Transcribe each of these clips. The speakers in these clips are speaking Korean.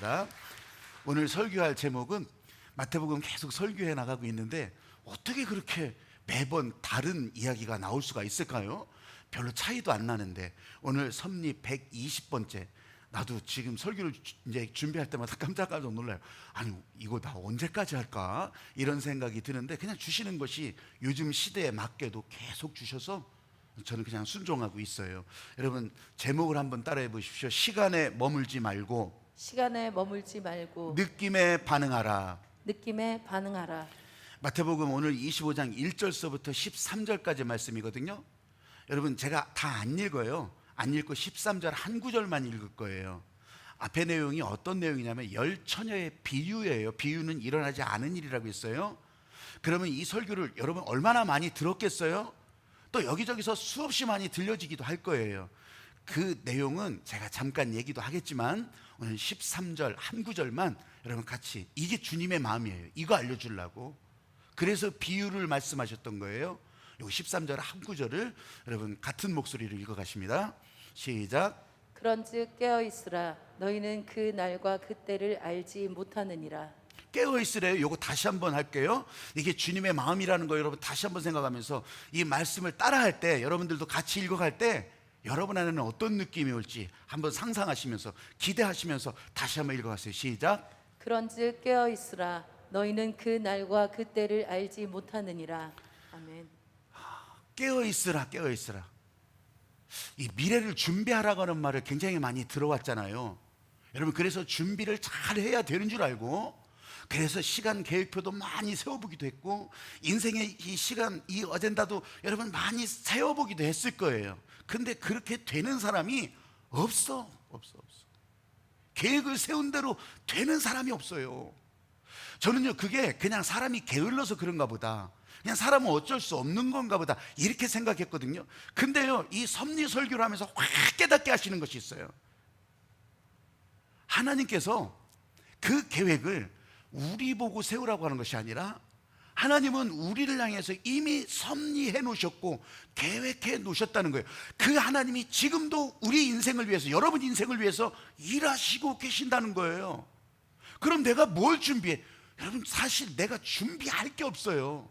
하겠습니다. 오늘 설교할 제목은 마태복음 계속 설교해 나가고 있는데 어떻게 그렇게 매번 다른 이야기가 나올 수가 있을까요? 별로 차이도 안 나는데 오늘 섭리 120번째. 나도 지금 설교를 이제 준비할 때마다 깜짝깜짝 놀라요. 아니 이거 나 언제까지 할까? 이런 생각이 드는데 그냥 주시는 것이 요즘 시대에 맞게도 계속 주셔서 저는 그냥 순종하고 있어요. 여러분 제목을 한번 따라해 보십시오. 시간에 머물지 말고 느낌에 반응하라. 마태복음 오늘 25장 1절서부터 13절까지 말씀이거든요. 여러분 제가 다 안 읽어요. 안 읽고 13절 한 구절만 읽을 거예요. 앞에 내용이 어떤 내용이냐면 열처녀의 비유예요. 비유는 일어나지 않은 일이라고 했어요. 그러면 이 설교를 여러분 얼마나 많이 들었겠어요? 또 여기저기서 수없이 많이 들려지기도 할 거예요. 그 내용은 제가 잠깐 얘기도 하겠지만 오늘 13절 한 구절만 여러분 같이, 이게 주님의 마음이에요. 이거 알려주려고 그래서 비유를 말씀하셨던 거예요. 요 13절 한 구절을 여러분 같은 목소리로 읽어가십니다. 시작. 그런즉 깨어있으라. 너희는 그 날과 그 때를 알지 못하느니라. 깨어있으래요. 요거 다시 한번 할게요. 이게 주님의 마음이라는 거 여러분 다시 한번 생각하면서 이 말씀을 따라할 때, 여러분들도 같이 읽어갈 때 여러분 안에는 어떤 느낌이 올지 한번 상상하시면서 기대하시면서 다시 한번 읽어가세요. 시작. 그런즉 깨어있으라. 너희는 그 날과 그 때를 알지 못하느니라. 아멘. 깨어있으라, 깨어있으라. 이 미래를 준비하라고 하는 말을 굉장히 많이 들어왔잖아요. 여러분 그래서 준비를 잘 해야 되는 줄 알고, 그래서 시간 계획표도 많이 세워보기도 했고, 인생의 이 시간, 이 어젠다도 여러분 많이 세워보기도 했을 거예요. 근데 그렇게 되는 사람이 없어. 계획을 세운 대로 되는 사람이 없어요. 저는요 그게 그냥 사람이 게을러서 그런가 보다, 그냥 사람은 어쩔 수 없는 건가 보다 이렇게 생각했거든요. 근데요 이 섭리 설교를 하면서 확 깨닫게 하시는 것이 있어요. 하나님께서 그 계획을 우리 보고 세우라고 하는 것이 아니라 하나님은 우리를 향해서 이미 섭리해 놓으셨고 계획해 놓으셨다는 거예요. 그 하나님이 지금도 우리 인생을 위해서, 여러분 인생을 위해서 일하시고 계신다는 거예요. 그럼 내가 뭘 준비해? 여러분 사실 내가 준비할 게 없어요.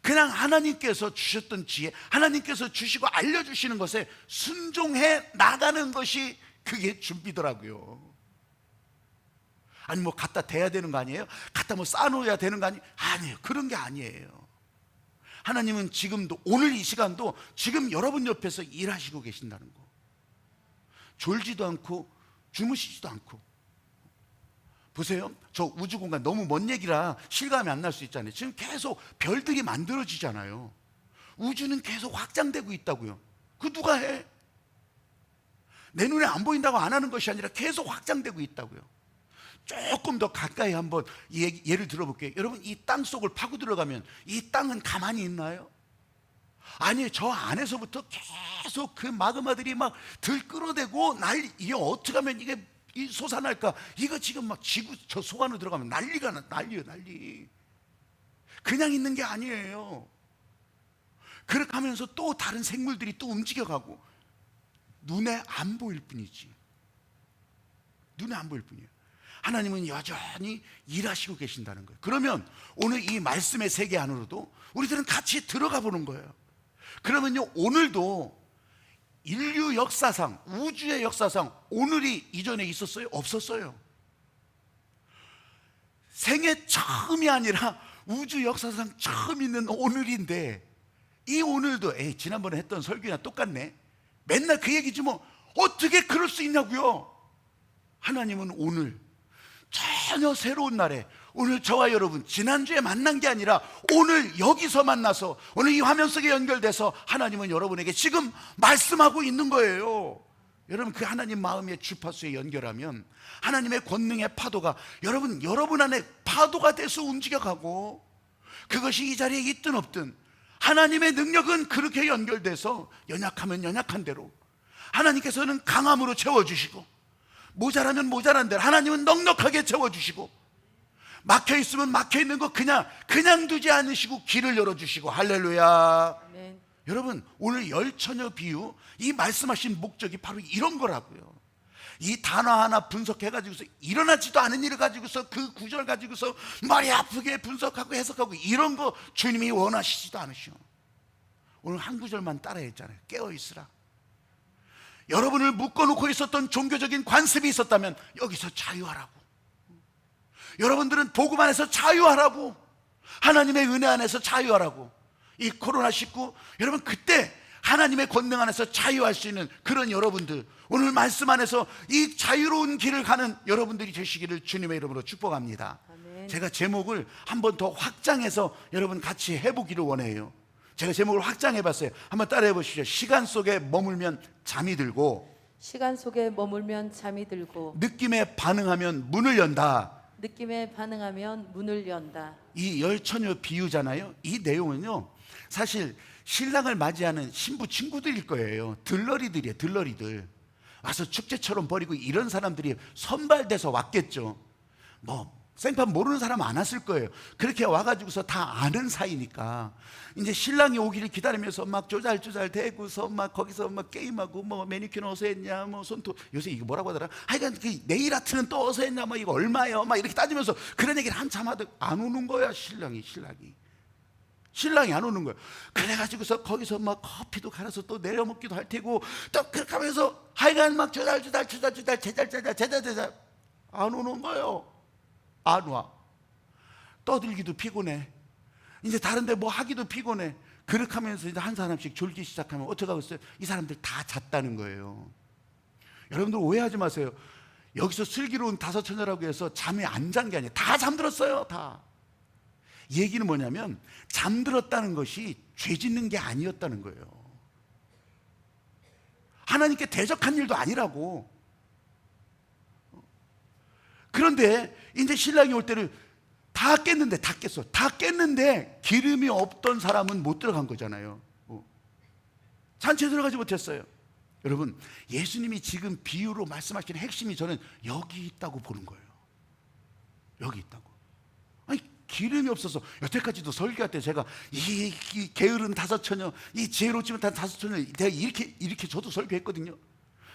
그냥 하나님께서 주셨던 지혜, 하나님께서 주시고 알려주시는 것에 순종해 나가는 것이 그게 준비더라고요. 아니 뭐 갖다 대야 되는 거 아니에요? 갖다 뭐 쌓아놓아야 되는 거 아니에요? 그런 게 아니에요. 하나님은 지금도, 오늘 이 시간도 지금 여러분 옆에서 일하시고 계신다는 거. 졸지도 않고 주무시지도 않고. 보세요, 저 우주공간 너무 먼 얘기라 실감이 안 날 수 있잖아요. 지금 계속 별들이 만들어지잖아요. 우주는 계속 확장되고 있다고요. 그 누가 해? 내 눈에 안 보인다고 안 하는 것이 아니라 계속 확장되고 있다고요. 조금 더 가까이 한번 예를 들어볼게요. 여러분 이 땅 속을 파고 들어가면 이 땅은 가만히 있나요? 아니 저 안에서부터 계속 그 마그마들이 막 들 끌어대고 이게 어떻게 하면 이게 이 솟아날까? 이거 지금 막 지구 저 속 안으로 들어가면 난리예요. 그냥 있는 게 아니에요. 그렇게 하면서 또 다른 생물들이 또 움직여가고 눈에 안 보일 뿐이지. 눈에 안 보일 뿐이에요. 하나님은 여전히 일하시고 계신다는 거예요. 그러면 오늘 이 말씀의 세계 안으로도 우리들은 같이 들어가 보는 거예요. 그러면요 오늘도 인류 역사상, 우주의 역사상 오늘이 이전에 있었어요? 없었어요. 생애 처음이 아니라 우주 역사상 처음 있는 오늘인데, 이 오늘도 지난번에 했던 설교나 똑같네. 맨날 그 얘기지 뭐. 어떻게 그럴 수 있냐고요. 하나님은 오늘 전혀 새로운 날에, 오늘 저와 여러분 지난주에 만난 게 아니라 오늘 여기서 만나서 오늘 이 화면 속에 연결돼서 하나님은 여러분에게 지금 말씀하고 있는 거예요. 여러분 그 하나님 마음의 주파수에 연결하면 하나님의 권능의 파도가 여러분 안에 파도가 돼서 움직여가고, 그것이 이 자리에 있든 없든 하나님의 능력은 그렇게 연결돼서 연약하면 연약한 대로 하나님께서는 강함으로 채워주시고, 모자라면 모자란 대로 하나님은 넉넉하게 채워주시고, 막혀있으면 막혀있는 거 그냥 두지 않으시고 길을 열어주시고. 할렐루야. 아멘. 여러분 오늘 열처녀 비유, 이 말씀하신 목적이 바로 이런 거라고요. 이 단어 하나 분석해가지고서 일어나지도 않은 일을 가지고서 그 구절 가지고서 머리 아프게 분석하고 해석하고 이런 거 주님이 원하시지도 않으시오. 오늘 한 구절만 따라했잖아요. 깨어있으라. 여러분을 묶어놓고 있었던 종교적인 관습이 있었다면 여기서 자유하라고. 여러분들은 복음 안에서 자유하라고. 하나님의 은혜 안에서 자유하라고. 이 코로나19 여러분 그때 하나님의 권능 안에서 자유할 수 있는 그런 여러분들, 오늘 말씀 안에서 이 자유로운 길을 가는 여러분들이 되시기를 주님의 이름으로 축복합니다. 아멘. 제가 제목을 한 번 더 확장해서 여러분 같이 해보기를 원해요. 제가 제목을 확장해봤어요. 한번 따라해 보시죠. 시간 속에 머물면 잠이 들고, 시간 속에 머물면 잠이 들고, 느낌에 반응하면 문을 연다. 느낌에 반응하면 문을 연다. 이 열처녀 비유잖아요. 이 내용은요, 사실 신랑을 맞이하는 신부 친구들일 거예요. 들러리들이에요. 들러리들 와서 축제처럼 벌이고 이런 사람들이 선발돼서 왔겠죠. 뭐 생판 모르는 사람 안 왔을 거예요. 그렇게 와가지고서 다 아는 사이니까 이제 신랑이 오기를 기다리면서 막 조잘조잘 대고서 막 거기서 막 게임하고, 뭐 매니큐어 어디서 했냐, 뭐 손톱 요새 이거 뭐라고 하더라, 하여간 그 네일 아트는 또 어디서 했냐, 뭐 이거 얼마예요, 막 이렇게 따지면서 그런 얘기를 한참 하다 안 오는 거야. 신랑이 안 오는 거예요. 그래가지고서 거기서 막 커피도 갈아서 또 내려 먹기도 할 테고, 또 그렇게 하면서 하여간 막 조잘조잘 제잘 안 오는 거예요. 안 와. 떠들기도 피곤해. 이제 다른데 뭐 하기도 피곤해. 그렇게 하면서 이제 한 사람씩 졸기 시작하면 어떻게 하겠어요? 이 사람들 다 잤다는 거예요. 여러분들 오해하지 마세요. 여기서 슬기로운 다섯 처녀라고 해서 잠이 안 잔 게 아니에요. 다 잠들었어요. 다. 이 얘기는 뭐냐면 잠들었다는 것이 죄 짓는 게 아니었다는 거예요. 하나님께 대적한 일도 아니라고. 그런데 이제 신랑이 올 때를 다 깼는데, 다 깼어. 다 깼는데 기름이 없던 사람은 못 들어간 거잖아요. 잔치에 들어가지 못했어요. 여러분, 예수님이 지금 비유로 말씀하시는 핵심이 저는 여기 있다고 보는 거예요. 여기 있다고. 아니, 기름이 없어서 여태까지도 설교할 때 제가 이 게으른 다섯 처녀, 이 지혜롭지 못한 다섯 처녀, 내가 이렇게 저도 설교했거든요.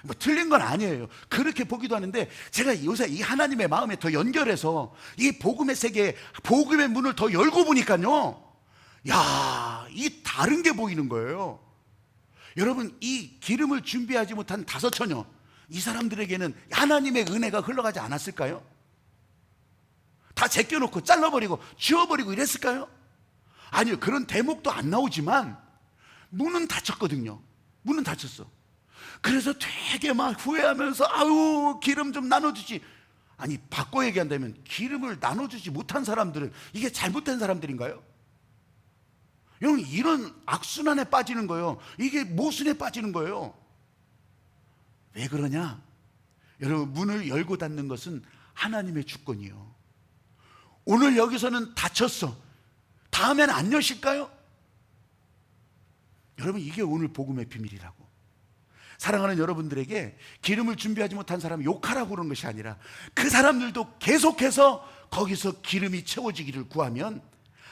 뭐 틀린 건 아니에요. 그렇게 보기도 하는데 제가 요새 이 하나님의 마음에 더 연결해서 이 복음의 세계에 복음의 문을 더 열고 보니까요, 야, 이 다른 게 보이는 거예요. 여러분, 이 기름을 준비하지 못한 다섯 처녀, 이 사람들에게는 하나님의 은혜가 흘러가지 않았을까요? 다 제껴놓고 잘라버리고 지워버리고 이랬을까요? 아니요. 그런 대목도 안 나오지만 문은 닫혔거든요. 문은 닫혔어. 그래서 되게 막 후회하면서 아유, 기름 좀 나눠주지. 아니, 바꿔 얘기한다면 기름을 나눠주지 못한 사람들은 이게 잘못된 사람들인가요? 여러분, 이런 악순환에 빠지는 거예요. 이게 모순에 빠지는 거예요. 왜 그러냐? 여러분, 문을 열고 닫는 것은 하나님의 주권이요. 오늘 여기서는 닫혔어. 다음엔 안 여실까요? 여러분, 이게 오늘 복음의 비밀이라고. 사랑하는 여러분들에게 기름을 준비하지 못한 사람 욕하라고 그런 것이 아니라 그 사람들도 계속해서 거기서 기름이 채워지기를 구하면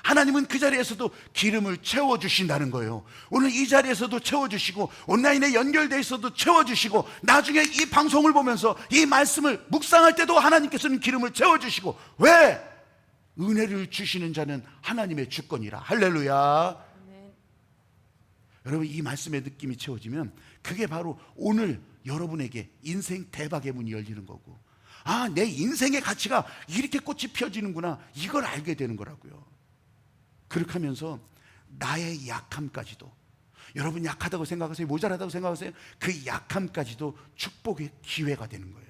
하나님은 그 자리에서도 기름을 채워주신다는 거예요. 오늘 이 자리에서도 채워주시고 온라인에 연결되어 있어도 채워주시고 나중에 이 방송을 보면서 이 말씀을 묵상할 때도 하나님께서는 기름을 채워주시고. 왜? 은혜를 주시는 자는 하나님의 주권이라. 할렐루야. 여러분, 이 말씀의 느낌이 채워지면 그게 바로 오늘 여러분에게 인생 대박의 문이 열리는 거고, 아, 내 인생의 가치가 이렇게 꽃이 펴지는구나, 이걸 알게 되는 거라고요. 그렇게 하면서 나의 약함까지도, 여러분 약하다고 생각하세요? 모자라다고 생각하세요? 그 약함까지도 축복의 기회가 되는 거예요.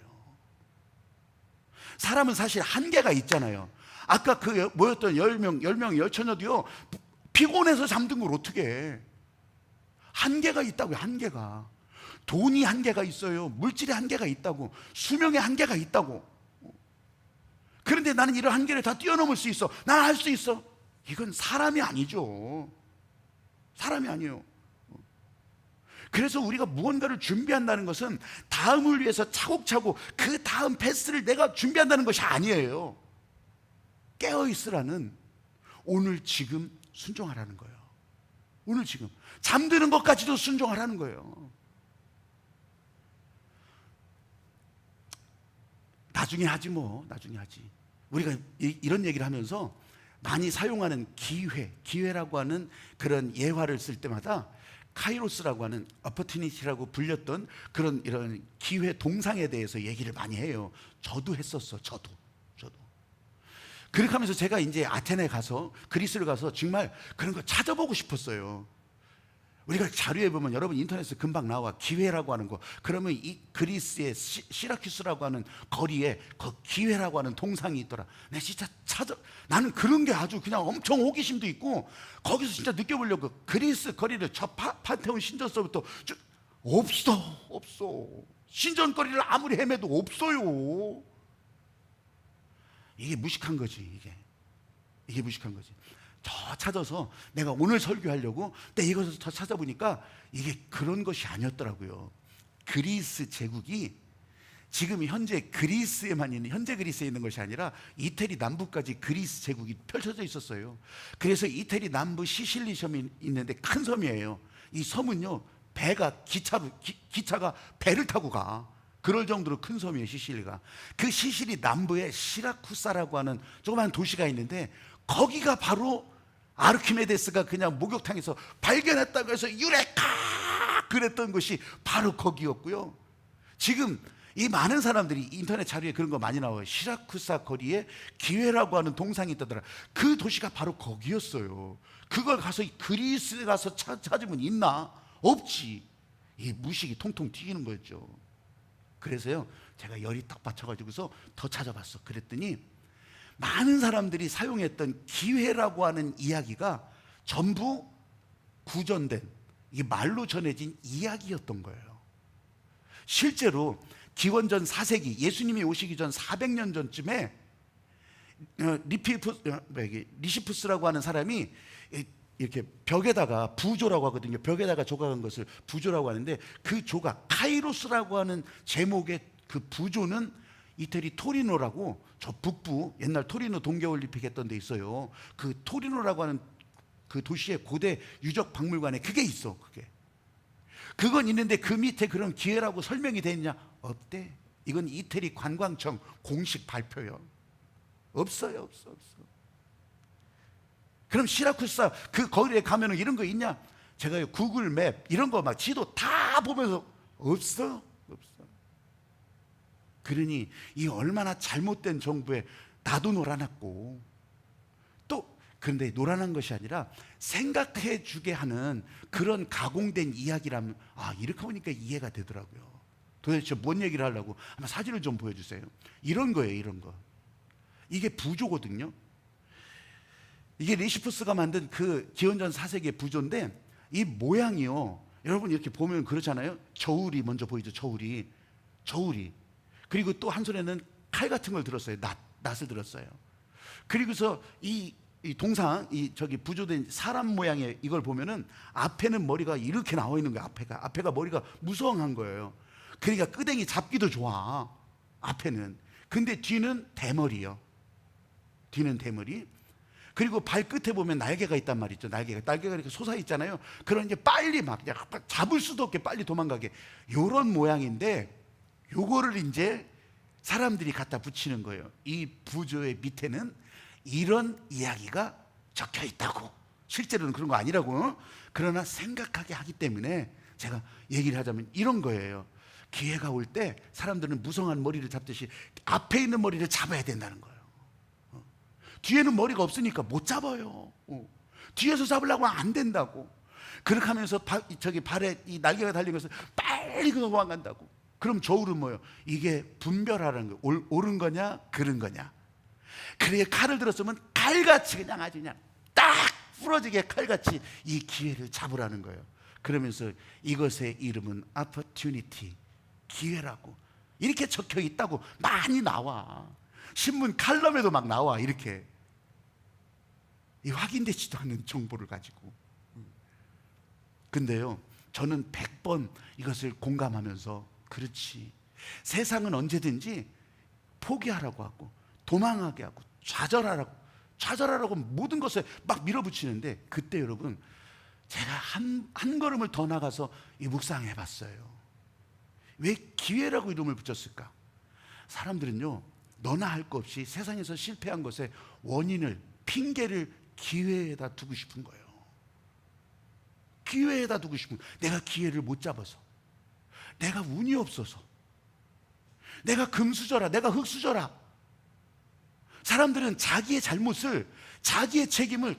사람은 사실 한계가 있잖아요. 아까 그 모였던 10명 열처녀도요, 피곤해서 잠든 걸 어떻게 해. 한계가 있다고요. 한계가. 돈이 한계가 있어요. 물질의 한계가 있다고. 수명의 한계가 있다고. 그런데 나는 이런 한계를 다 뛰어넘을 수 있어. 난 할 수 있어. 이건 사람이 아니죠. 사람이 아니에요. 그래서 우리가 무언가를 준비한다는 것은 다음을 위해서 차곡차곡 그 다음 패스를 내가 준비한다는 것이 아니에요. 깨어있으라는 오늘 지금 순종하라는 거예요. 오늘 지금 잠드는 것까지도 순종하라는 거예요. 나중에 하지 뭐, 나중에 하지. 우리가 이런 얘기를 하면서 많이 사용하는 기회라고 하는 그런 예화를 쓸 때마다 카이로스라고 하는 opportunity라고 불렸던 그런 이런 기회 동상에 대해서 얘기를 많이 해요. 저도 했었어. 저도. 그렇게 하면서 제가 이제 아테네에 가서, 그리스를 가서 정말 그런 거 찾아보고 싶었어요. 우리가 자료에 보면, 여러분 인터넷에 금방 나와, 기회라고 하는 거. 그러면 이 그리스의 시라큐스라고 하는 거리에 그 기회라고 하는 동상이 있더라. 내가 진짜 나는 그런 게 아주 그냥 엄청 호기심도 있고, 거기서 진짜 느껴보려고. 그리스 거리를 저 판테온 신전서부터 쭉 없어. 신전거리를 아무리 헤매도 없어요. 이게 무식한 거지. 이게 무식한 거지. 저 찾아서 내가 오늘 설교하려고 근데 이것을 더 찾아보니까 이게 그런 것이 아니었더라고요. 그리스 제국이 지금 현재 그리스에만 있는, 현재 그리스에 있는 것이 아니라 이태리 남부까지 그리스 제국이 펼쳐져 있었어요. 그래서 이태리 남부 시실리 섬이 있는데 큰 섬이에요. 이 섬은요, 기차가 배를 타고 가. 그럴 정도로 큰 섬이에요, 시실리가. 그 시실리 남부에 시라쿠사라고 하는 조그만 도시가 있는데, 거기가 바로 아르키메데스가 그냥 목욕탕에서 발견했다고 해서 유레카 그랬던 것이 바로 거기였고요. 지금 이 많은 사람들이 인터넷 자료에 그런 거 많이 나와요. 시라쿠사 거리에 기회라고 하는 동상이 있다더라. 그 도시가 바로 거기였어요. 그걸 가서 그리스에 가서 찾으면 있나? 없지. 이 무식이 통통 튀기는 거였죠. 그래서요, 제가 열이 딱 받쳐가지고서 더 찾아봤어. 그랬더니 많은 사람들이 사용했던 기회라고 하는 이야기가 전부 구전된, 이게 말로 전해진 이야기였던 거예요. 실제로 기원전 4세기, 예수님이 오시기 전 400년 전쯤에 리시푸스라고 하는 사람이 이렇게 벽에다가 부조라고 하거든요. 벽에다가 조각한 것을 부조라고 하는데, 그 조각, 카이로스라고 하는 제목의 그 부조는 이태리 토리노라고, 저 북부 옛날 토리노 동계올림픽 했던 데 있어요. 그 토리노라고 하는 그 도시의 고대 유적 박물관에 그게 있어. 그건 있는데 그 밑에 그런 기회라고 설명이 돼 있냐? 없대. 이건 이태리 관광청 공식 발표요. 없어요. 그럼 시라쿠사 그 거리에 가면은 이런 거 있냐? 제가 구글 맵 이런 거 막 지도 다 보면서 없어. 그러니 이 얼마나 잘못된 정부에 나도 놀아났고, 또 그런데 놀아난 것이 아니라 생각해 주게 하는 그런 가공된 이야기라면, 이렇게 보니까 이해가 되더라고요. 도대체 뭔 얘기를 하려고? 한번 사진을 좀 보여주세요. 이런 거예요, 이런 거. 이게 부조거든요. 이게 리시푸스가 만든 그 기원전 4세기의 부조인데, 이 모양이요, 여러분 이렇게 보면 그렇잖아요. 저울이 먼저 보이죠. 저울이. 그리고 또 한 손에는 칼 같은 걸 들었어요. 낫을 들었어요. 그리고서 이 동상, 저기 부조된 사람 모양의 이걸 보면은 앞에는 머리가 이렇게 나와 있는 거예요. 앞에가 머리가 무성한 거예요. 그러니까 끄댕이 잡기도 좋아, 앞에는. 근데 뒤는 대머리요. 그리고 발끝에 보면 날개가 있단 말이죠. 날개가 이렇게 솟아 있잖아요. 그런 이제 빨리 막 잡을 수도 없게 빨리 도망가게, 요런 모양인데, 요거를 이제 사람들이 갖다 붙이는 거예요. 이 부조의 밑에는 이런 이야기가 적혀 있다고. 실제로는 그런 거 아니라고. 그러나 생각하게 하기 때문에 제가 얘기를 하자면 이런 거예요. 기회가 올 때 사람들은 무성한 머리를 잡듯이 앞에 있는 머리를 잡아야 된다는 거예요. 뒤에는 머리가 없으니까 못 잡아요. 뒤에서 잡으려고 하면 안 된다고. 그렇게 하면서 저기 발에 이 날개가 달린 것을 빨리 도망간다고. 그럼 저울은 뭐예요? 이게 분별하라는 거예요. 옳은 거냐 그른 거냐. 그래, 칼을 들었으면 칼같이 그냥 아주 그냥 딱 부러지게 칼같이 이 기회를 잡으라는 거예요. 그러면서 이것의 이름은 opportunity, 기회라고 이렇게 적혀 있다고 많이 나와. 신문 칼럼에도 막 나와. 이렇게 이 확인되지도 않는 정보를 가지고. 근데요, 저는 100번 이것을 공감하면서, 그렇지, 세상은 언제든지 포기하라고 하고 도망하게 하고 좌절하라고 모든 것을 막 밀어붙이는데, 그때 여러분 제가 한 걸음을 더 나가서 이 묵상해 봤어요. 왜 기회라고 이름을 붙였을까? 사람들은요, 너나 할 거 없이 세상에서 실패한 것에 원인을, 핑계를 기회에다 두고 싶은 거예요. 기회에다 두고 싶은 거예요. 내가 기회를 못 잡아서, 내가 운이 없어서, 내가 금수저라, 내가 흙수저라. 사람들은 자기의 잘못을, 자기의 책임을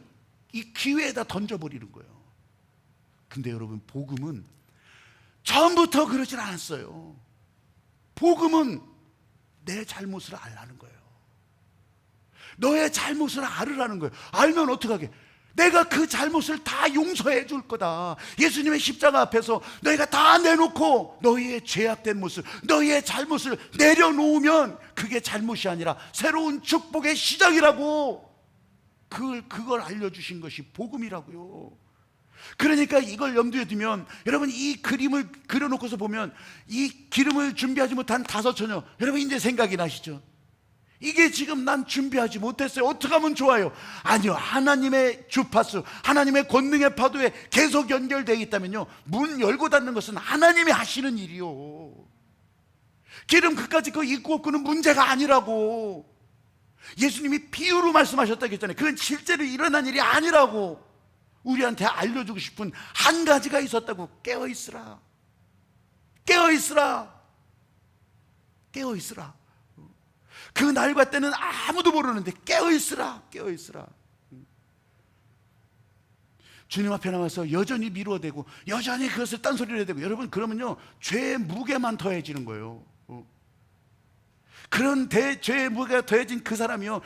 이 기회에다 던져버리는 거예요. 근데 여러분, 복음은 처음부터 그러질 않았어요. 복음은 내 잘못을 알라는 거예요. 너의 잘못을 알으라는 거예요. 알면 어떡하게? 내가 그 잘못을 다 용서해 줄 거다. 예수님의 십자가 앞에서 너희가 다 내놓고 너희의 죄악된 모습, 너희의 잘못을 내려놓으면 그게 잘못이 아니라 새로운 축복의 시작이라고. 그걸 알려주신 것이 복음이라고요. 그러니까 이걸 염두에 두면, 여러분, 이 그림을 그려놓고서 보면 이 기름을 준비하지 못한 5 처녀, 여러분 이제 생각이 나시죠? 이게 지금 난 준비하지 못했어요, 어떻게 하면 좋아요? 아니요, 하나님의 주파수, 하나님의 권능의 파도에 계속 연결되어 있다면요, 문 열고 닫는 것은 하나님이 하시는 일이요. 기름 그까짓 거 입고 없고는 문제가 아니라고. 예수님이 비유로 말씀하셨다고 했잖아요. 그건 실제로 일어난 일이 아니라고 우리한테 알려주고 싶은 한 가지가 있었다고. 깨어있으라, 깨어있으라, 깨어있으라. 그 날과 때는 아무도 모르는데 깨어있으라, 깨어있으라. 주님 앞에 나와서 여전히 미루어대고 여전히 그것을 딴소리를 해대고, 여러분, 그러면요 죄의 무게만 더해지는 거예요. 그런 죄의 무게가 더해진 그 사람이요,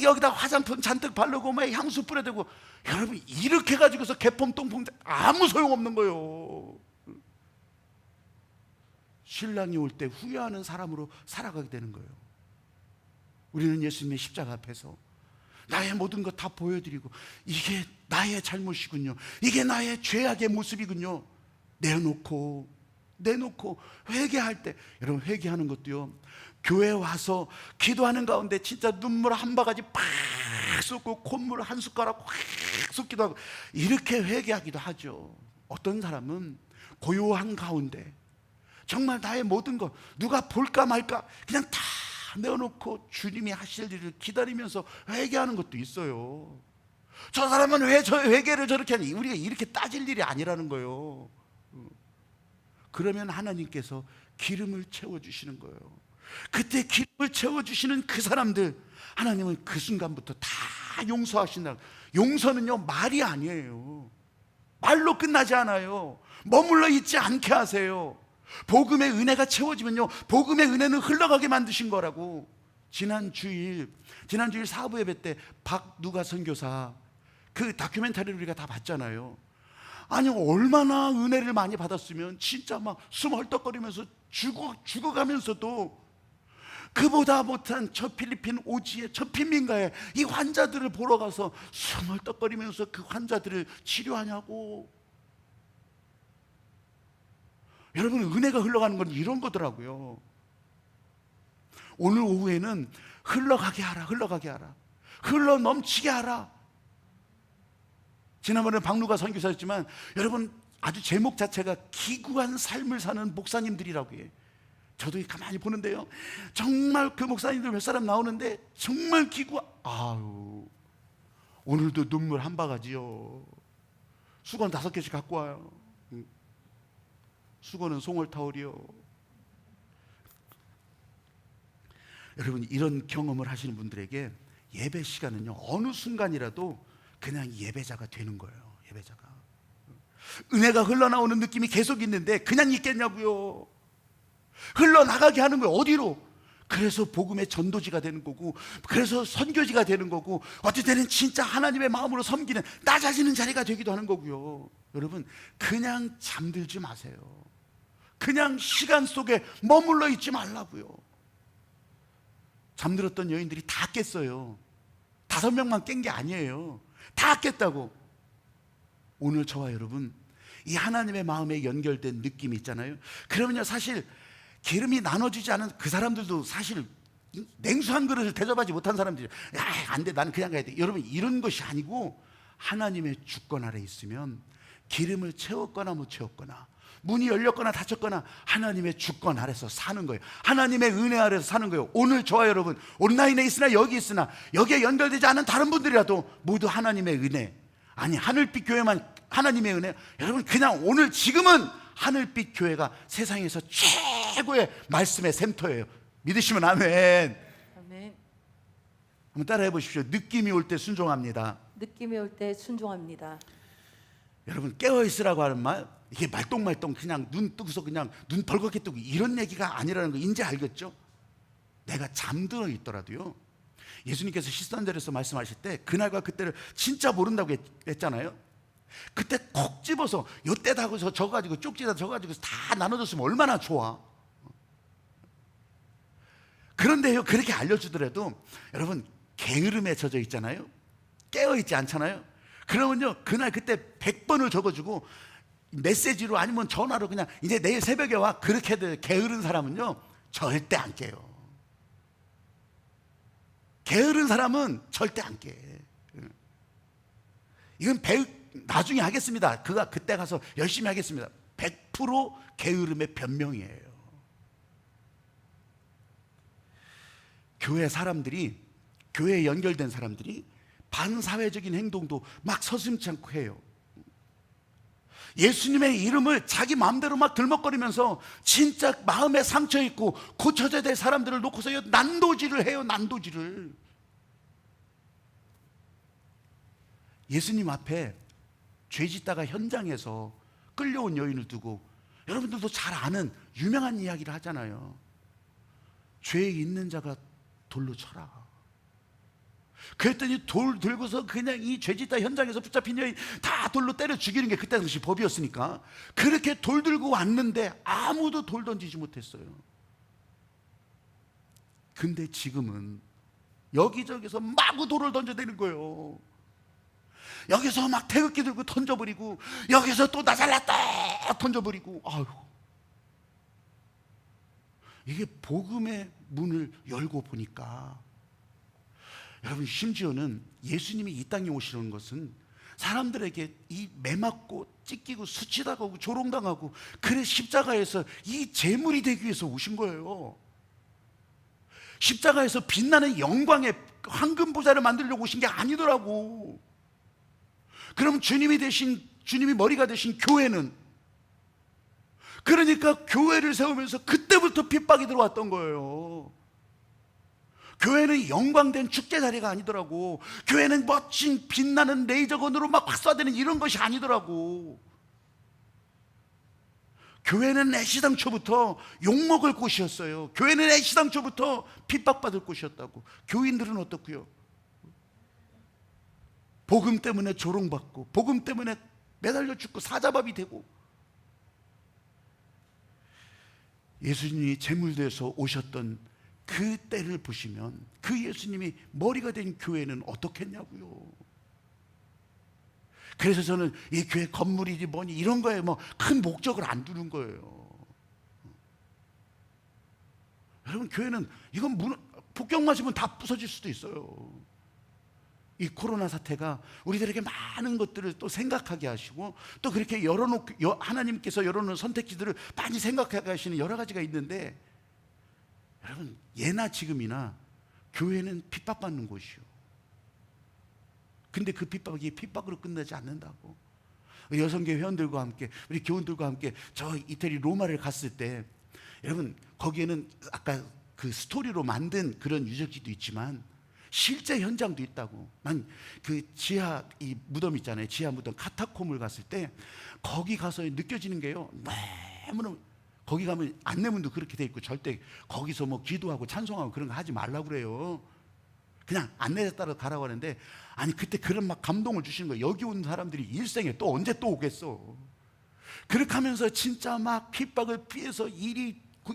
여기다 화장품 잔뜩 바르고 막 향수 뿌려대고, 여러분 이렇게 가지고서 개폼 똥폼 아무 소용없는 거예요. 신랑이 올 때 후회하는 사람으로 살아가게 되는 거예요. 우리는 예수님의 십자가 앞에서 나의 모든 것 다 보여드리고, 이게 나의 잘못이군요, 이게 나의 죄악의 모습이군요, 내놓고 회개할 때, 여러분 회개하는 것도요, 교회 와서 기도하는 가운데 진짜 눈물 한 바가지 팍 쏟고 콧물 한 숟가락 확 쏟기도 하고, 이렇게 회개하기도 하죠. 어떤 사람은 고요한 가운데 정말 나의 모든 것, 누가 볼까 말까 그냥 다 내어놓고 주님이 하실 일을 기다리면서 회개하는 것도 있어요. 저 사람은 왜 저 회개를 저렇게 하니? 우리가 이렇게 따질 일이 아니라는 거예요. 그러면 하나님께서 기름을 채워주시는 거예요. 그때 기름을 채워주시는 그 사람들, 하나님은 그 순간부터 다 용서하신다. 용서는요 말이 아니에요. 말로 끝나지 않아요. 머물러 있지 않게 하세요. 복음의 은혜가 채워지면요, 복음의 은혜는 흘러가게 만드신 거라고. 지난 주일 사부 예배 때 박누가 선교사 그 다큐멘터리를 우리가 다 봤잖아요. 아니 얼마나 은혜를 많이 받았으면 진짜 막 숨 헐떡거리면서 죽어가면서도 그보다 못한 저 필리핀 오지에, 저 빈민가에 이 환자들을 보러 가서 숨 헐떡거리면서 그 환자들을 치료하냐고. 여러분, 은혜가 흘러가는 건 이런 거더라고요. 오늘 오후에는 흘러가게 하라, 흘러가게 하라, 흘러 넘치게 하라. 지난번에 박누가 선교사였지만, 여러분 아주 제목 자체가 기구한 삶을 사는 목사님들이라고 해요. 저도 가만히 보는데요, 정말 그 목사님들 몇 사람 나오는데 정말 아유, 오늘도 눈물 한 바가지요. 수건 5개씩 갖고 와요. 수건은 송월타올이요. 여러분, 이런 경험을 하시는 분들에게 예배 시간은요, 어느 순간이라도 그냥 예배자가 되는 거예요. 예배자가. 은혜가 흘러나오는 느낌이 계속 있는데 그냥 있겠냐고요. 흘러나가게 하는 거예요. 어디로? 그래서 복음의 전도지가 되는 거고, 그래서 선교지가 되는 거고, 어떨 때는 진짜 하나님의 마음으로 섬기는 낮아지는 자리가 되기도 하는 거고요. 여러분, 그냥 잠들지 마세요. 그냥 시간 속에 머물러 있지 말라고요. 잠들었던 여인들이 다 깼어요. 5명만 깬 게 아니에요. 다 깼다고. 오늘 저와 여러분, 이 하나님의 마음에 연결된 느낌이 있잖아요. 그러면요, 사실 기름이 나눠지지 않은 그 사람들도 사실 냉수 한 그릇을 대접하지 못한 사람들이, 안 돼, 나는 그냥 가야 돼. 여러분, 이런 것이 아니고, 하나님의 주권 아래 있으면 기름을 채웠거나 못 채웠거나, 문이 열렸거나 닫혔거나 하나님의 주권 아래서 사는 거예요. 하나님의 은혜 아래서 사는 거예요. 오늘 저와 여러분 온라인에 있으나 여기 있으나 여기에 연결되지 않은 다른 분들이라도 모두 하나님의 은혜, 아니 하늘빛 교회만 하나님의 은혜. 여러분 그냥 오늘 지금은 하늘빛 교회가 세상에서 최고의 말씀의 센터예요. 믿으시면 아멘. 아멘. 한번 따라해 보십시오. 느낌이 올 때 순종합니다. 느낌이 올 때 순종합니다. 여러분 깨어 있으라고 하는 말, 이게 말똥말똥 그냥 눈 뜨고서 그냥 눈 벌겋게 뜨고 이런 얘기가 아니라는 거 이제 알겠죠? 내가 잠들어 있더라도요. 예수님께서 시선절에서 말씀하실 때 그날과 그때를 진짜 모른다고 했잖아요. 그때 콕 집어서 요때다 하고서 저 가지고 쪽지다 저 가지고 다 나눠줬으면 얼마나 좋아. 그런데요, 그렇게 알려주더라도 여러분 게으름에 젖어 있잖아요. 깨어 있지 않잖아요. 그러면요 그날 그때 100번을 적어주고 메시지로 아니면 전화로 그냥 이제 내일 새벽에 와, 그렇게 게으른 사람은요 절대 안 깨요. 게으른 사람은 절대 안 깨. 이건 나중에 하겠습니다. 그가 그때 가서 열심히 하겠습니다. 100% 게으름의 변명이에요. 교회 사람들이, 교회에 연결된 사람들이 반사회적인 행동도 막 서슴지 않고 해요. 예수님의 이름을 자기 마음대로 막 들먹거리면서 진짜 마음에 상처 있고 고쳐져야 될 사람들을 놓고서 난도질을 해요. 난도질을. 예수님 앞에 죄짓다가 현장에서 끌려온 여인을 두고 여러분들도 잘 아는 유명한 이야기를 하잖아요. 죄에 있는 자가 돌로 쳐라. 그랬더니 돌 들고서 그냥 이 죄짓다 현장에서 붙잡힌 여인 다 돌로 때려 죽이는 게 그때 당시 법이었으니까 그렇게 돌 들고 왔는데 아무도 돌 던지지 못했어요. 근데 지금은 여기저기서 마구 돌을 던져대는 거예요. 여기서 막 태극기 들고 던져버리고 여기서 또 나 잘났다 던져버리고. 아유, 이게 복음의 문을 열고 보니까 여러분, 심지어는 예수님이 이 땅에 오시는 것은 사람들에게 이 매맞고 찢기고 수치당하고 조롱당하고 그래 십자가에서 이 제물이 되기 위해서 오신 거예요. 십자가에서 빛나는 영광의 황금보좌를 만들려고 오신 게 아니더라고. 그럼 주님이 머리가 되신 교회는, 그러니까 교회를 세우면서 그때부터 핍박이 들어왔던 거예요. 교회는 영광된 축제 자리가 아니더라고. 교회는 멋진 빛나는 레이저건으로 막 쏴대는 이런 것이 아니더라고. 교회는 애시당초부터 욕먹을 곳이었어요. 교회는 애시당초부터 핍박받을 곳이었다고. 교인들은 어떻고요? 복음 때문에 조롱받고 복음 때문에 매달려 죽고 사자밥이 되고. 예수님이 제물되어서 오셨던 그 때를 보시면 그 예수님이 머리가 된 교회는 어떻겠냐고요. 그래서 저는 이 교회 건물이지 뭐니 이런 거에 뭐 큰 목적을 안 두는 거예요. 여러분, 교회는 이건 폭격 맞으면 다 부서질 수도 있어요. 이 코로나 사태가 우리들에게 많은 것들을 또 생각하게 하시고 또 그렇게 하나님께서 열어놓은 선택지들을 많이 생각하게 하시는 여러 가지가 있는데, 여러분, 예나 지금이나 교회는 핍박받는 곳이요. 근데 그 핍박이 핍박으로 끝나지 않는다고. 여성계 회원들과 함께, 우리 교원들과 함께 저 이태리 로마를 갔을 때, 여러분, 거기에는 아까 그 스토리로 만든 그런 유적지도 있지만 실제 현장도 있다고. 난 그 지하 이 무덤 있잖아요. 지하 무덤 카타콤을 갔을 때 거기 가서 느껴지는 게요, 너무너무, 거기 가면 안내문도 그렇게 돼 있고 절대 거기서 뭐 기도하고 찬송하고 그런 거 하지 말라고 그래요. 그냥 안내에 따라 가라고 하는데, 아니 그때 그런 막 감동을 주시는 거예요. 여기 온 사람들이 일생에 또 언제 또 오겠어. 그렇게 하면서 진짜 막 핍박을 피해서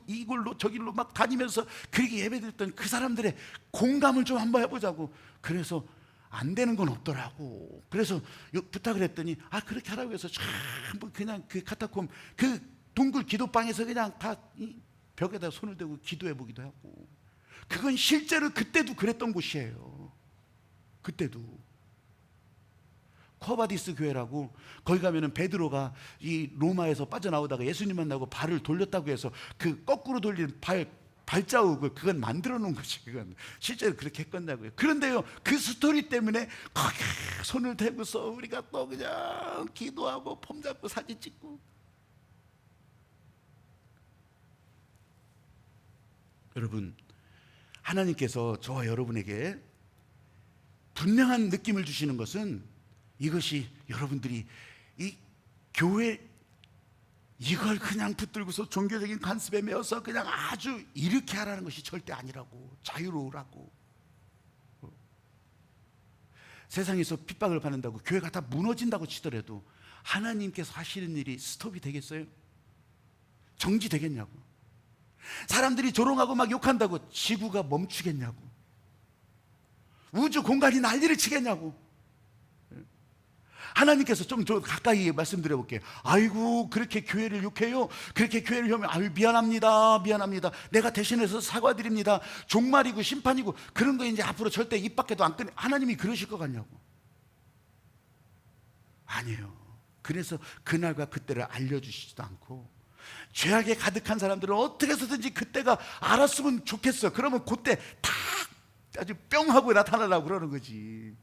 이걸로 저길로 막 다니면서 그렇게 예배드렸던 그 사람들의 공감을 좀 한번 해보자고. 그래서 안 되는 건 없더라고. 그래서 부탁을 했더니 그렇게 하라고 해서 전부 그냥 그 카타콤 그 둥글 기도방에서 그냥 다 벽에다 손을 대고 기도해 보기도 하고. 그건 실제로 그때도 그랬던 곳이에요. 그때도. 코바디스 교회라고, 거기 가면은 베드로가 이 로마에서 빠져나오다가 예수님 만나고 발을 돌렸다고 해서 그 거꾸로 돌린 발자국을 그건 만들어 놓은 거지. 그건 실제로 그렇게 했건다고요. 그런데요, 그 스토리 때문에 거기 손을 대고서 우리가 또 그냥 기도하고 폼 잡고 사진 찍고. 여러분, 하나님께서 저와 여러분에게 분명한 느낌을 주시는 것은 이것이 여러분들이 이 교회 이걸 그냥 붙들고서 종교적인 관습에 매어서 그냥 아주 이렇게 하라는 것이 절대 아니라고. 자유로우라고. 세상에서 핍박을 받는다고 교회가 다 무너진다고 치더라도 하나님께서 하시는 일이 스톱이 되겠어요? 정지되겠냐고. 사람들이 조롱하고 막 욕한다고 지구가 멈추겠냐고. 우주 공간이 난리를 치겠냐고. 하나님께서 좀 더 가까이 말씀드려 볼게요. 아이고, 그렇게 교회를 욕해요? 그렇게 교회를 욕하면 아유, 미안합니다. 내가 대신해서 사과드립니다. 종말이고 심판이고 그런 거 이제 앞으로 절대 입 밖에도 안 꺼내. 하나님이 그러실 것 같냐고. 아니에요. 그래서 그날과 그때를 알려주시지도 않고, 죄악에 가득한 사람들은 어떻게 해서든지 그때가 알았으면 좋겠어. 그러면 그때 탁 아주 뿅 하고 나타나려고 그러는 거지.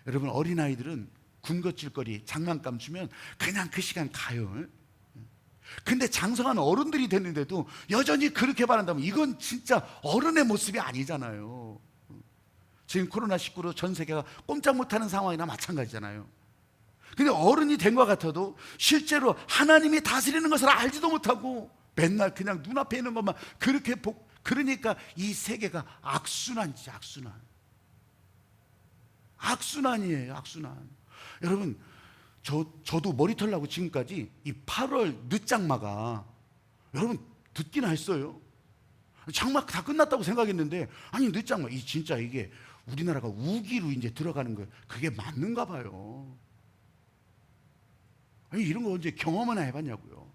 여러분, 어린아이들은 군것질거리 장난감 주면 그냥 그 시간 가요. 근데 장성한 어른들이 됐는데도 여전히 그렇게 바란다면 이건 진짜 어른의 모습이 아니잖아요. 지금 코로나19로 전 세계가 꼼짝 못하는 상황이나 마찬가지잖아요. 근데 어른이 된 것 같아도 실제로 하나님이 다스리는 것을 알지도 못하고 맨날 그냥 눈앞에 있는 것만 그렇게 그러니까 이 세계가 악순환이지. 악순환이에요. 악순환. 여러분, 저도 머리털 나고 지금까지 이 8월 늦장마가 여러분 듣기나 했어요. 장마 다 끝났다고 생각했는데, 아니 늦장마 진짜 이게 우리나라가 우기로 이제 들어가는 거예요. 그게 맞는가 봐요. 아니 이런 거 언제 경험하나 해봤냐고요.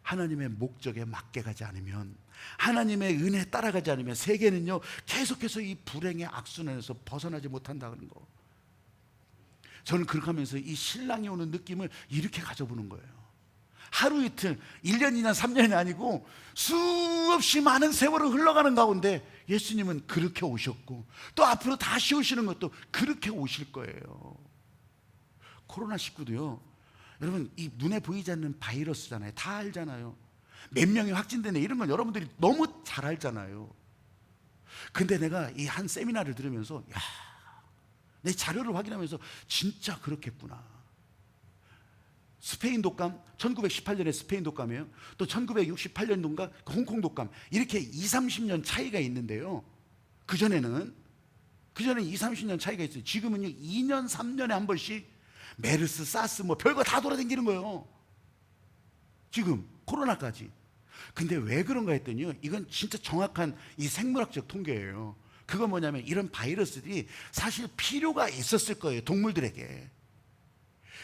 하나님의 목적에 맞게 가지 않으면, 하나님의 은혜에 따라가지 않으면 세계는요 계속해서 이 불행의 악순환에서 벗어나지 못한다는 거. 저는 그렇게 하면서 이 신랑이 오는 느낌을 이렇게 가져보는 거예요. 하루 이틀, 1년, 2년, 3년이 아니고 수없이 많은 세월을 흘러가는 가운데 예수님은 그렇게 오셨고, 또 앞으로 다시 오시는 것도 그렇게 오실 거예요. 코로나19도요, 여러분 이 눈에 보이지 않는 바이러스잖아요. 다 알잖아요. 몇 명이 확진되네 이런 건 여러분들이 너무 잘 알잖아요. 근데 내가 이 한 세미나를 들으면서 내 자료를 확인하면서 진짜 그렇겠구나. 스페인 독감, 1918년에 스페인 독감이에요. 또 1968년도인가 홍콩 독감, 이렇게 20, 30년 차이가 있는데요. 그전에는 20, 30년 차이가 있어요. 지금은요 2년, 3년에 한 번씩 메르스, 사스 뭐 별거 다 돌아다니는 거예요. 지금 코로나까지. 근데 왜 그런가 했더니요, 이건 진짜 정확한 이 생물학적 통계예요. 그건 뭐냐면 이런 바이러스들이 사실 필요가 있었을 거예요, 동물들에게.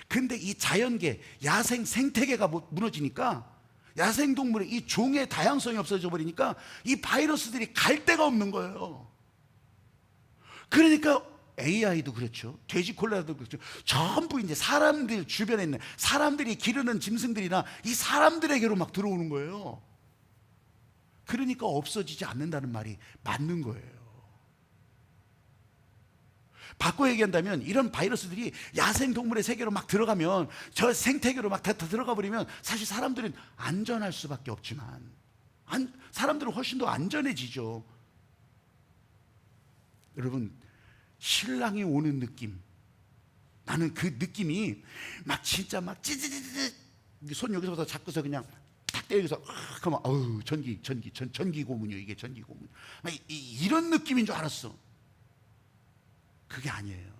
근데 이 자연계, 야생 생태계가 무너지니까, 야생동물의 이 종의 다양성이 없어져 버리니까 이 바이러스들이 갈 데가 없는 거예요. 그러니까 AI도 그렇죠. 돼지 콜레라도 그렇죠. 전부 이제 사람들 주변에 있는 사람들이 기르는 짐승들이나 이 사람들에게로 막 들어오는 거예요. 그러니까 없어지지 않는다는 말이 맞는 거예요. 바꿔 얘기한다면 이런 바이러스들이 야생동물의 세계로 막 들어가면, 저 생태계로 막 다 들어가 버리면 사실 사람들은 안전할 수밖에 없지만, 사람들은 훨씬 더 안전해지죠. 여러분, 신랑이 오는 느낌, 나는 그 느낌이 막 진짜 막 찌찌찌찌 손 여기서부터 잡고서 그냥 탁 때려서 그러면 어우 전기 고문이요. 이게 전기 고문. 이런 느낌인 줄 알았어. 그게 아니에요.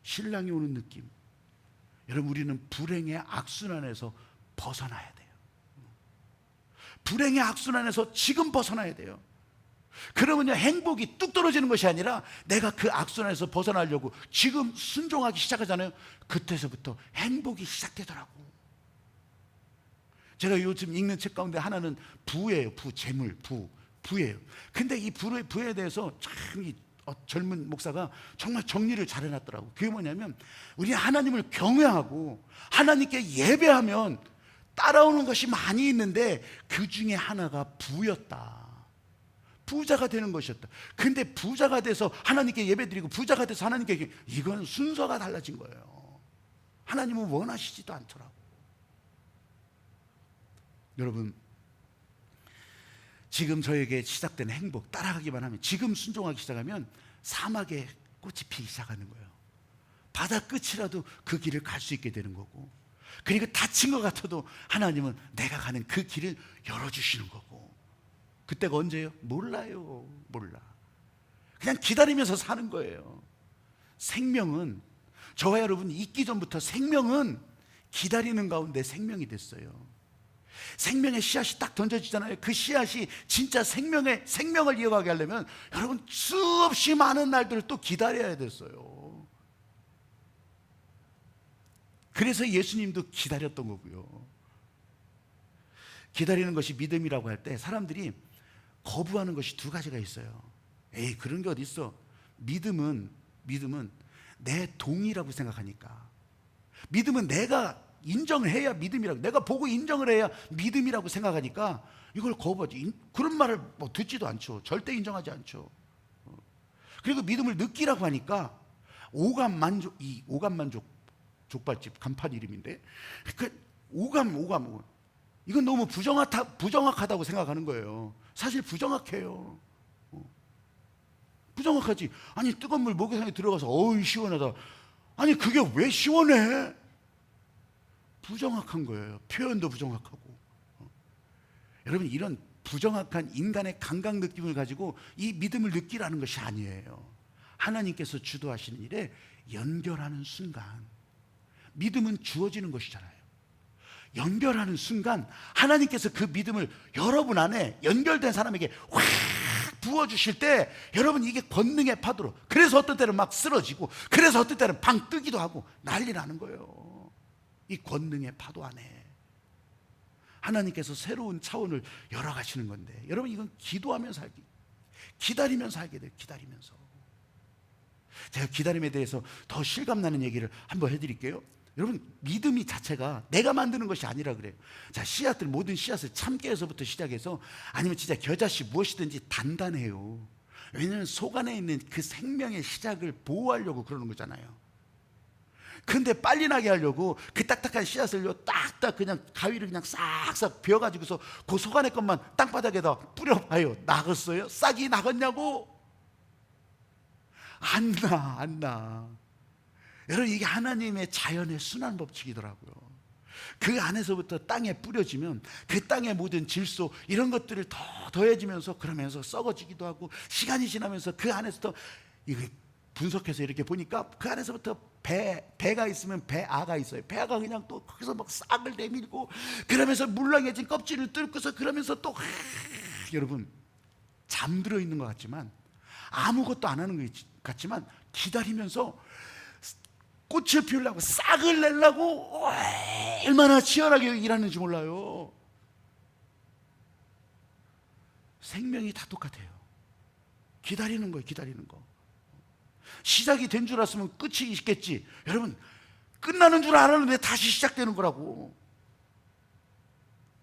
신랑이 오는 느낌. 여러분, 우리는 불행의 악순환에서 벗어나야 돼요. 불행의 악순환에서 지금 벗어나야 돼요. 그러면요 행복이 뚝 떨어지는 것이 아니라 내가 그 악순환에서 벗어나려고 지금 순종하기 시작하잖아요. 그때서부터 행복이 시작되더라고. 제가 요즘 읽는 책 가운데 하나는 부예요. 재물, 부예요. 근데 이 부에 대해서 참 젊은 목사가 정말 정리를 잘 해놨더라고. 그게 뭐냐면, 우리 하나님을 경외하고 하나님께 예배하면 따라오는 것이 많이 있는데 그 중에 하나가 부였다. 부자가 되는 것이었다. 근데 부자가 돼서 하나님께 예배드리고 부자가 돼서 하나님께, 이건 순서가 달라진 거예요. 하나님은 원하시지도 않더라고. 여러분, 지금 저에게 시작된 행복 따라가기만 하면, 지금 순종하기 시작하면 사막에 꽃이 피기 시작하는 거예요. 바다 끝이라도 그 길을 갈 수 있게 되는 거고, 그리고 다친 것 같아도 하나님은 내가 가는 그 길을 열어주시는 거고. 그때가 언제예요? 몰라요. 몰라. 그냥 기다리면서 사는 거예요. 생명은, 저와 여러분 있기 전부터 생명은 기다리는 가운데 생명이 됐어요. 생명의 씨앗이 딱 던져지잖아요. 그 씨앗이 진짜 생명을 이어가게 하려면 여러분 수없이 많은 날들을 또 기다려야 됐어요. 그래서 예수님도 기다렸던 거고요. 기다리는 것이 믿음이라고 할 때 사람들이 거부하는 것이 두 가지가 있어요. 에이, 그런 게 어디 있어. 믿음은 내 동의라고 생각하니까. 믿음은 내가 인정을 해야 믿음이라고, 내가 보고 인정을 해야 믿음이라고 생각하니까 이걸 거부하지. 그런 말을 뭐 듣지도 않죠. 절대 인정하지 않죠. 그리고 믿음을 느끼라고 하니까 오감만족, 이 오감만족 족발집 간판 이름인데, 그 오감 이건 너무 부정확하다고 생각하는 거예요. 사실 부정확해요. 부정확하지. 아니, 뜨거운 물 목욕탕에 들어가서 어이 시원하다. 아니, 그게 왜 시원해? 부정확한 거예요. 표현도 부정확하고. 여러분, 이런 부정확한 인간의 감각 느낌을 가지고 이 믿음을 느끼라는 것이 아니에요. 하나님께서 주도하시는 일에 연결하는 순간, 믿음은 주어지는 것이잖아요. 연결하는 순간 하나님께서 그 믿음을 여러분 안에 연결된 사람에게 확 부어주실 때, 여러분, 이게 권능의 파도로, 그래서 어떤 때는 막 쓰러지고, 그래서 어떤 때는 방 뜨기도 하고 난리 나는 거예요. 이 권능의 파도 안에 하나님께서 새로운 차원을 열어가시는 건데, 여러분, 이건 기도하면서 살기, 기다리면서 살게 돼요. 기다리면서. 제가 기다림에 대해서 더 실감나는 얘기를 한번 해드릴게요. 여러분, 믿음이 자체가 내가 만드는 것이 아니라 그래요. 자, 씨앗들, 모든 씨앗을 참깨에서부터 시작해서 아니면 진짜 겨자씨 무엇이든지 단단해요. 왜냐하면 속 안에 있는 그 생명의 시작을 보호하려고 그러는 거잖아요. 근데 빨리 나게 하려고 그 딱딱한 씨앗을요, 딱딱 그냥 가위를 그냥 싹싹 베어가지고서 그 속 안에 것만 땅바닥에다 뿌려봐요. 나겠어요? 싹이 나겠냐고? 안 나. 여러분, 이게 하나님의 자연의 순환 법칙이더라고요. 그 안에서부터 땅에 뿌려지면 그 땅의 모든 질소, 이런 것들을 더 더해지면서, 그러면서 썩어지기도 하고, 시간이 지나면서 그 안에서 이게 분석해서 이렇게 보니까 그 안에서부터 배가 있으면 배아가 있어요. 배아가 그냥 또 거기서 막 싹을 내밀고, 그러면서 물렁해진 껍질을 뚫고서, 그러면서 또 여러분, 잠들어 있는 것 같지만, 아무것도 안 하는 것 같지만, 기다리면서 꽃을 피우려고, 싹을 내려고 얼마나 치열하게 일하는지 몰라요. 생명이 다 똑같아요. 기다리는 거예요. 기다리는 거. 시작이 된 줄 알았으면 끝이 있겠지. 여러분, 끝나는 줄 알았는데 다시 시작되는 거라고.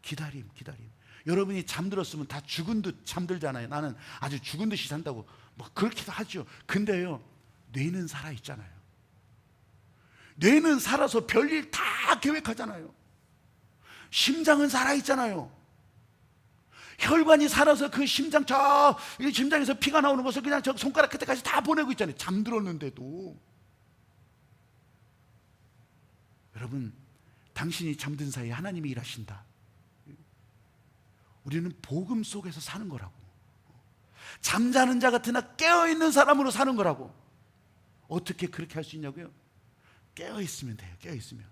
기다림. 여러분이 잠들었으면 다 죽은 듯 잠들잖아요. 나는 아주 죽은 듯이 산다고 뭐 그렇기도 하죠. 근데요, 뇌는 살아있잖아요. 뇌는 살아서 별일 다 계획하잖아요. 심장은 살아있잖아요. 혈관이 살아서 그 심장에서 피가 나오는 것을 그냥 저 손가락 끝에까지 다 보내고 있잖아요. 잠들었는데도. 여러분, 당신이 잠든 사이에 하나님이 일하신다. 우리는 복음 속에서 사는 거라고. 잠자는 자 같으나 깨어있는 사람으로 사는 거라고. 어떻게 그렇게 할 수 있냐고요? 깨어있으면 돼요. 깨어있으면.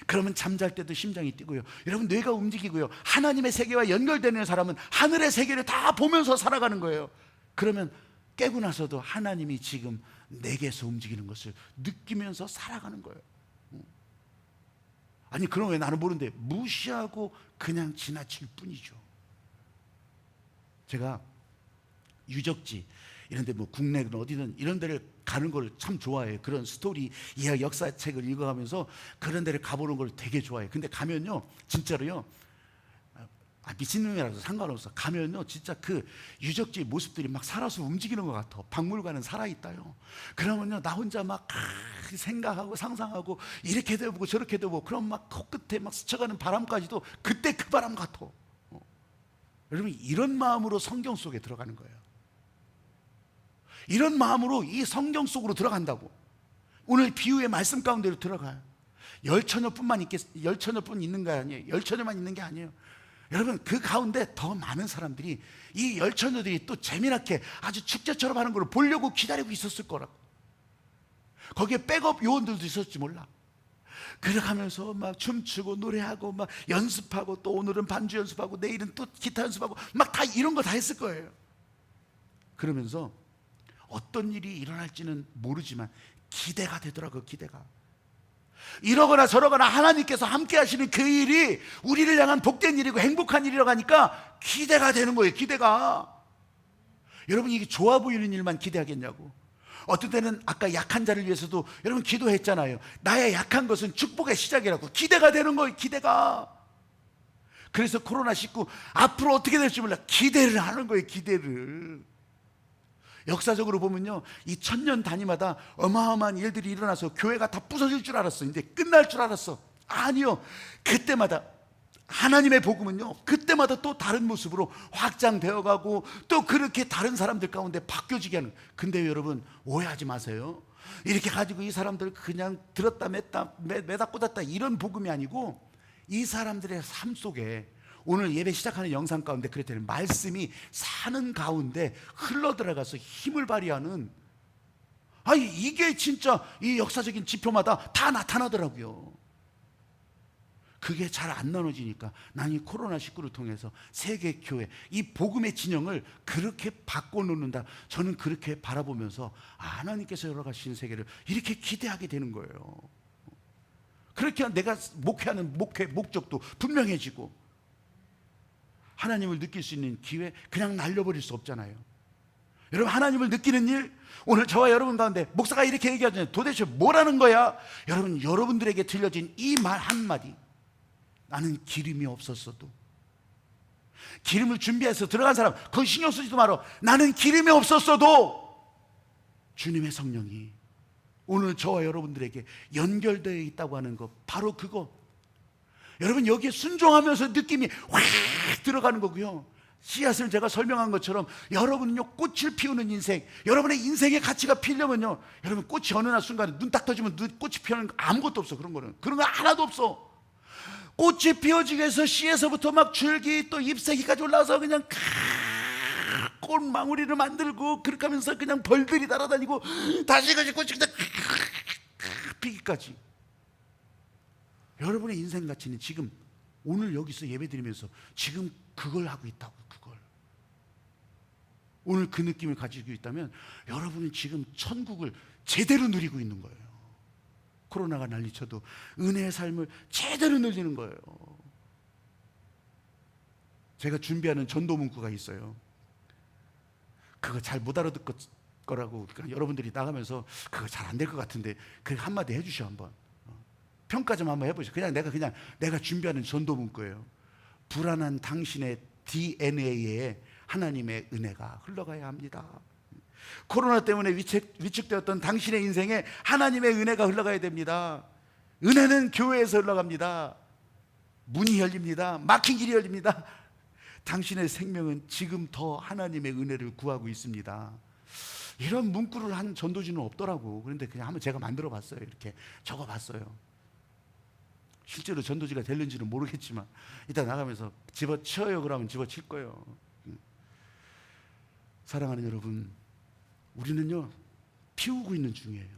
그러면 잠잘 때도 심장이 뛰고요. 여러분, 뇌가 움직이고요. 하나님의 세계와 연결되는 사람은 하늘의 세계를 다 보면서 살아가는 거예요. 그러면 깨고 나서도 하나님이 지금 내게서 움직이는 것을 느끼면서 살아가는 거예요. 아니, 그럼 왜 나는 모르는데 무시하고 그냥 지나칠 뿐이죠. 제가 유적지, 이런데 뭐 국내든 어디든 이런 데를 가는 걸 참 좋아해요. 그런 스토리 이야기 역사책을 읽어가면서 그런 데를 가보는 걸 되게 좋아해요. 근데 가면요 진짜로요, 미친놈이라도 상관없어. 가면요 진짜 그 유적지의 모습들이 막 살아서 움직이는 것 같아. 박물관은 살아있다요. 그러면요 나 혼자 막 생각하고 상상하고 이렇게 돼보고 저렇게 돼보고, 그럼 막 코끝에 막 스쳐가는 바람까지도 그때 그 바람 같아. 여러분 이런 마음으로 성경 속에 들어가는 거예요. 이런 마음으로 이 성경 속으로 들어간다고. 오늘 비유의 말씀 가운데로 들어가요. 열처녀뿐 있는 거 아니에요. 열처녀만 있는 게 아니에요. 여러분 그 가운데 더 많은 사람들이 이 열처녀들이 또 재미나게 아주 축제처럼 하는 걸 보려고 기다리고 있었을 거라고. 거기에 백업 요원들도 있었지 몰라. 그래가면서 막 춤추고 노래하고 막 연습하고, 또 오늘은 반주 연습하고 내일은 또 기타 연습하고 막 다 이런 거 다 했을 거예요. 그러면서 어떤 일이 일어날지는 모르지만 기대가 되더라고요. 기대가. 이러거나 저러거나 하나님께서 함께 하시는 그 일이 우리를 향한 복된 일이고 행복한 일이라고 하니까 기대가 되는 거예요. 기대가. 여러분 이게 좋아 보이는 일만 기대하겠냐고. 어떤 때는 아까 약한 자를 위해서도 여러분 기도했잖아요. 나의 약한 것은 축복의 시작이라고. 기대가 되는 거예요. 기대가. 그래서 코로나19 앞으로 어떻게 될지 몰라 기대를 하는 거예요. 기대를. 역사적으로 보면요, 이 1000년 단위마다 어마어마한 일들이 일어나서 교회가 다 부서질 줄 알았어. 이제 끝날 줄 알았어. 아니요, 그때마다 하나님의 복음은요 그때마다 또 다른 모습으로 확장되어 가고, 또 그렇게 다른 사람들 가운데 바뀌어지게 하는. 근데 여러분 오해하지 마세요. 이렇게 가지고 이 사람들 그냥 들었다 매다 꽂았다 이런 복음이 아니고, 이 사람들의 삶 속에 오늘 예배 시작하는 영상 가운데 그랬더니 말씀이 사는 가운데 흘러들어가서 힘을 발휘하는, 아니 이게 진짜 이 역사적인 지표마다 다 나타나더라고요. 그게 잘 안 나눠지니까 난 이 코로나19를 통해서 세계교회 이 복음의 진영을 그렇게 바꿔놓는다, 저는 그렇게 바라보면서 하나님께서 열어가신 세계를 이렇게 기대하게 되는 거예요. 그렇게 내가 목회하는 목적도 분명해지고, 하나님을 느낄 수 있는 기회 그냥 날려버릴 수 없잖아요. 여러분 하나님을 느끼는 일, 오늘 저와 여러분 가운데 목사가 이렇게 얘기하잖아요. 도대체 뭐라는 거야? 여러분 여러분들에게 들려진 이 말 한마디, 나는 기름이 없었어도. 기름을 준비해서 들어간 사람 그건 신경 쓰지도 말어. 나는 기름이 없었어도 주님의 성령이 오늘 저와 여러분들에게 연결되어 있다고 하는 것, 바로 그거. 여러분 여기에 순종하면서 느낌이 확 들어가는 거고요. 씨앗을 제가 설명한 것처럼 여러분은요 꽃을 피우는 인생, 여러분의 인생의 가치가 피려면요, 여러분 꽃이 어느 날 순간에 눈 딱 떠지면 꽃이 피우는 거 아무것도 없어. 그런 거 하나도 없어. 꽃이 피어지기 위해서 씨에서부터 막 줄기 또 잎새기까지 올라와서 그냥 꽃망우리를 만들고, 그렇게 하면서 그냥 벌들이 날아다니고 다시 그 꽃이 그냥 피기까지. 여러분의 인생 가치는 지금 오늘 여기서 예배드리면서 지금 그걸 하고 있다고. 그걸 오늘 그 느낌을 가지고 있다면 여러분은 지금 천국을 제대로 누리고 있는 거예요. 코로나가 난리쳐도 은혜의 삶을 제대로 누리는 거예요. 제가 준비하는 전도 문구가 있어요. 그거 잘 못 알아듣을 거라고, 그러니까 여러분들이 나가면서 그거 잘 안 될 것 같은데 그 한마디 해주셔. 한번 평가 좀 한번 해보세요. 내가 준비하는 전도 문구예요. 불안한 당신의 DNA에 하나님의 은혜가 흘러가야 합니다. 코로나 때문에 위축되었던 당신의 인생에 하나님의 은혜가 흘러가야 됩니다. 은혜는 교회에서 흘러갑니다. 문이 열립니다. 막힌 길이 열립니다. 당신의 생명은 지금 더 하나님의 은혜를 구하고 있습니다. 이런 문구를 한 전도지는 없더라고. 그런데 그냥 한번 제가 만들어 봤어요. 이렇게 적어 봤어요. 실제로 전도지가 될는지는 모르겠지만 이따 나가면서 집어치워요 그러면 집어칠 거예요. 사랑하는 여러분, 우리는요 피우고 있는 중이에요.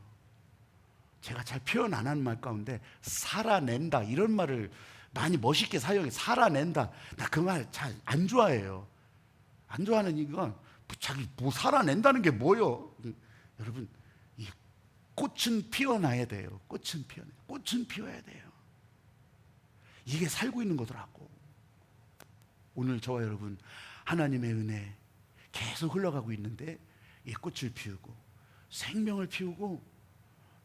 제가 잘 표현 안 하는 말 가운데 살아낸다 이런 말을 많이 멋있게 사용해. 살아낸다. 나 그 말 잘 안 좋아해요. 안 좋아하는 이유가 자기 뭐 살아낸다는 게 뭐요? 여러분 이 꽃은 피어나야 돼요. 꽃은 피어야 돼요. 이게 살고 있는 거더라고. 오늘 저와 여러분 하나님의 은혜 계속 흘러가고 있는데 이 꽃을 피우고 생명을 피우고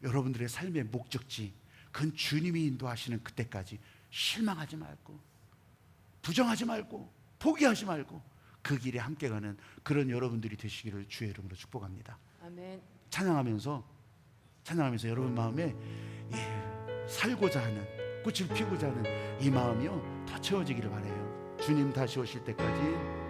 여러분들의 삶의 목적지, 그건 주님이 인도하시는 그때까지 실망하지 말고 부정하지 말고 포기하지 말고 그 길에 함께 가는 그런 여러분들이 되시기를 주의 이름으로 축복합니다. 아멘. 찬양하면서 여러분 마음에 살고자 하는, 꽃을 피우고자 하는 이 마음이요 더 채워지기를 바라요. 주님 다시 오실 때까지